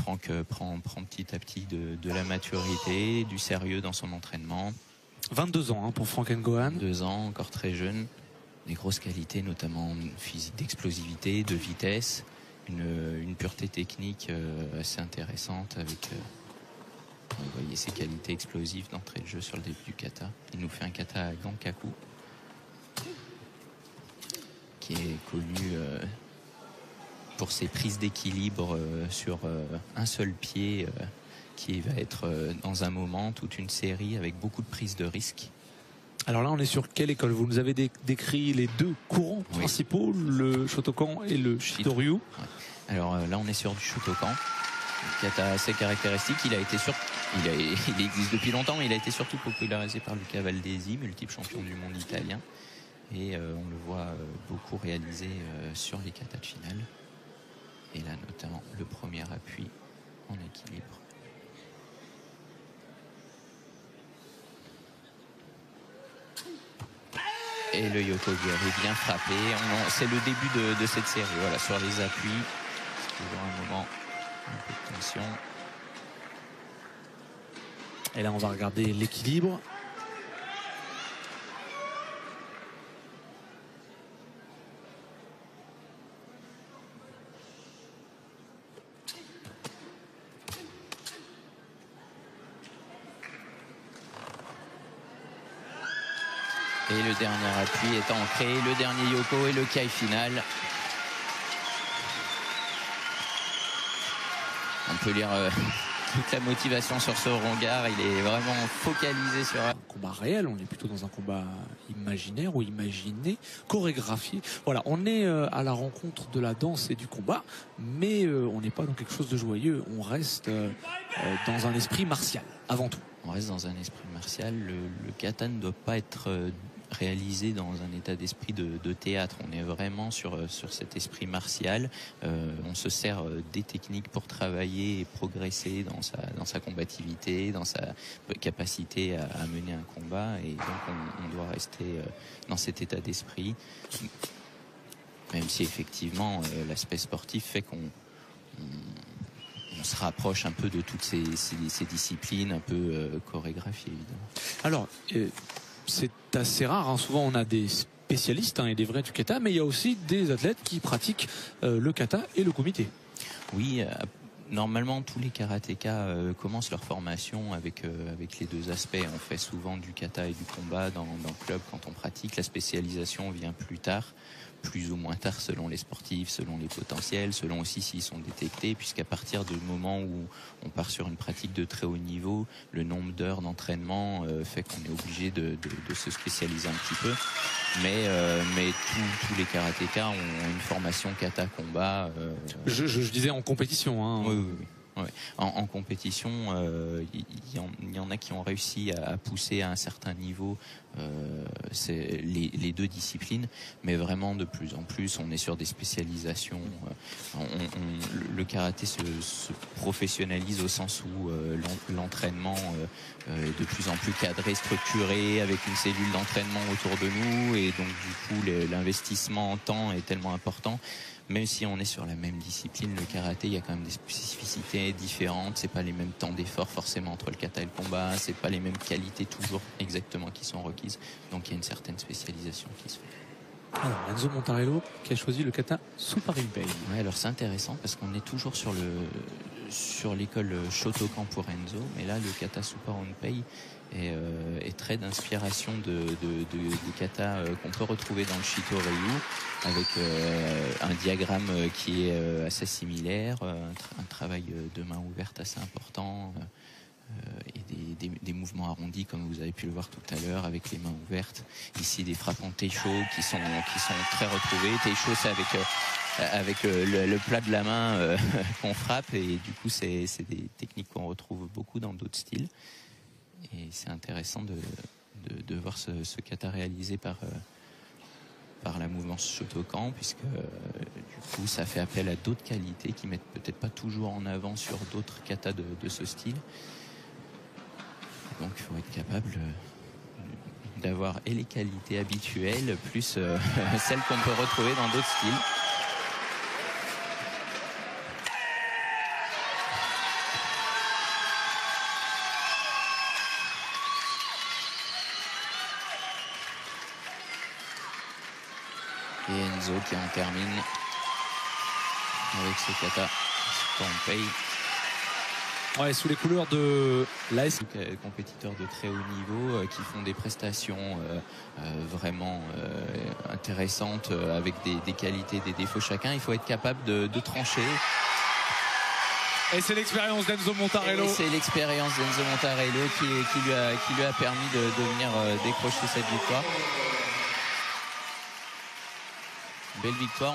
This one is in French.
Franck prend petit à petit de la maturité, du sérieux dans son entraînement. 22 ans pour Franck N'Gohan. 2 ans, encore très jeune. Des grosses qualités, notamment physique, d'explosivité, de vitesse, une pureté technique assez intéressante avec vous voyez ses qualités explosives d'entrée de jeu sur le début du kata. Il nous fait un kata à Gankaku qui est connu pour ses prises d'équilibre sur un seul pied qui va être dans un moment toute une série avec beaucoup de prises de risque. Alors là, on est sur quelle école? Vous nous avez décrit les deux courants principaux, le Shotokan et le Shitoryu. Ouais. Alors là, on est sur du Shotokan, qui a assez caractéristique. Il existe depuis longtemps, mais il a été surtout popularisé par Luca Valdesi, multiple champion du monde italien. Et on le voit beaucoup réalisé sur les katas de finale. Et là, notamment, le premier appui en équilibre. Et le Yokogiri bien frappé. C'est le début de cette série. Voilà, sur les appuis. C'est toujours un moment un peu de tension. Et là, on va regarder l'équilibre. Et le dernier appui est ancré, le dernier Yoko et le Kai final. On peut lire toute la motivation sur ce regard, il est vraiment focalisé sur un combat réel, on est plutôt dans un combat imaginaire ou imaginé, chorégraphié. Voilà, on est à la rencontre de la danse et du combat, mais on n'est pas dans quelque chose de joyeux, on reste dans un esprit martial, avant tout. On reste dans un esprit martial, le kata ne doit pas être réalisé dans un état d'esprit de théâtre. On est vraiment sur cet esprit martial. On se sert des techniques pour travailler et progresser dans sa combativité, dans sa capacité à mener un combat. Et donc on doit rester dans cet état d'esprit. Même si effectivement l'aspect sportif fait qu'on se rapproche un peu de toutes ces disciplines un peu chorégraphiées, évidemment. Alors, c'est assez rare, souvent on a des spécialistes et des vrais du kata, mais il y a aussi des athlètes qui pratiquent le kata et le kumite. Oui, normalement tous les karatékas commencent leur formation avec les deux aspects. On fait souvent du kata et du combat dans le club quand on pratique. La spécialisation vient plus tard, plus ou moins tard selon les sportifs, selon les potentiels, selon aussi s'ils sont détectés, puisqu'à partir du moment où on part sur une pratique de très haut niveau, le nombre d'heures d'entraînement fait qu'on est obligé de se spécialiser un petit peu. Mais tous les karatékas ont une formation kata combat. Je disais en compétition. Oui. Ouais. En compétition, il y en a qui ont réussi à pousser à un certain niveau les deux disciplines, mais vraiment de plus en plus, on est sur des spécialisations. Le karaté se professionnalise au sens où l'entraînement est de plus en plus cadré, structuré, avec une cellule d'entraînement autour de nous, et donc du coup l'investissement en temps est tellement important. Même si on est sur la même discipline, le karaté, il y a quand même des spécificités différentes. C'est pas les mêmes temps d'effort forcément entre le kata et le combat. C'est pas les mêmes qualités toujours exactement qui sont requises. Donc il y a une certaine spécialisation qui se fait. Alors Enzo Montarello qui a choisi le kata Super Impei. Ouais, alors c'est intéressant parce qu'on est toujours sur l'école Shotokan pour Enzo, mais là le kata Super Impei est très d'inspiration de kata qu'on peut retrouver dans le Shitoryu, avec un diagramme qui est assez similaire, un travail de main ouverte assez important, et des mouvements arrondis comme vous avez pu le voir tout à l'heure avec les mains ouvertes. Ici des frappes en Teisho qui sont très retrouvées. Teisho c'est avec le plat de la main qu'on frappe, et du coup c'est des techniques qu'on retrouve beaucoup dans d'autres styles. Et c'est intéressant de voir ce kata réalisé par la mouvance Shotokan, puisque du coup ça fait appel à d'autres qualités qui mettent peut-être pas toujours en avant sur d'autres katas de ce style. Donc il faut être capable d'avoir et les qualités habituelles plus celles qu'on peut retrouver dans d'autres styles. Et Enzo qui en termine avec ce kata Pompei. Ouais, sous les couleurs de l'AS. Compétiteurs de très haut niveau qui font des prestations vraiment intéressantes avec des qualités, des défauts chacun. Il faut être capable de trancher. Et c'est l'expérience d'Enzo Montarello. C'est l'expérience d'Enzo Montarello qui lui a permis de venir décrocher cette victoire. Belle victoire.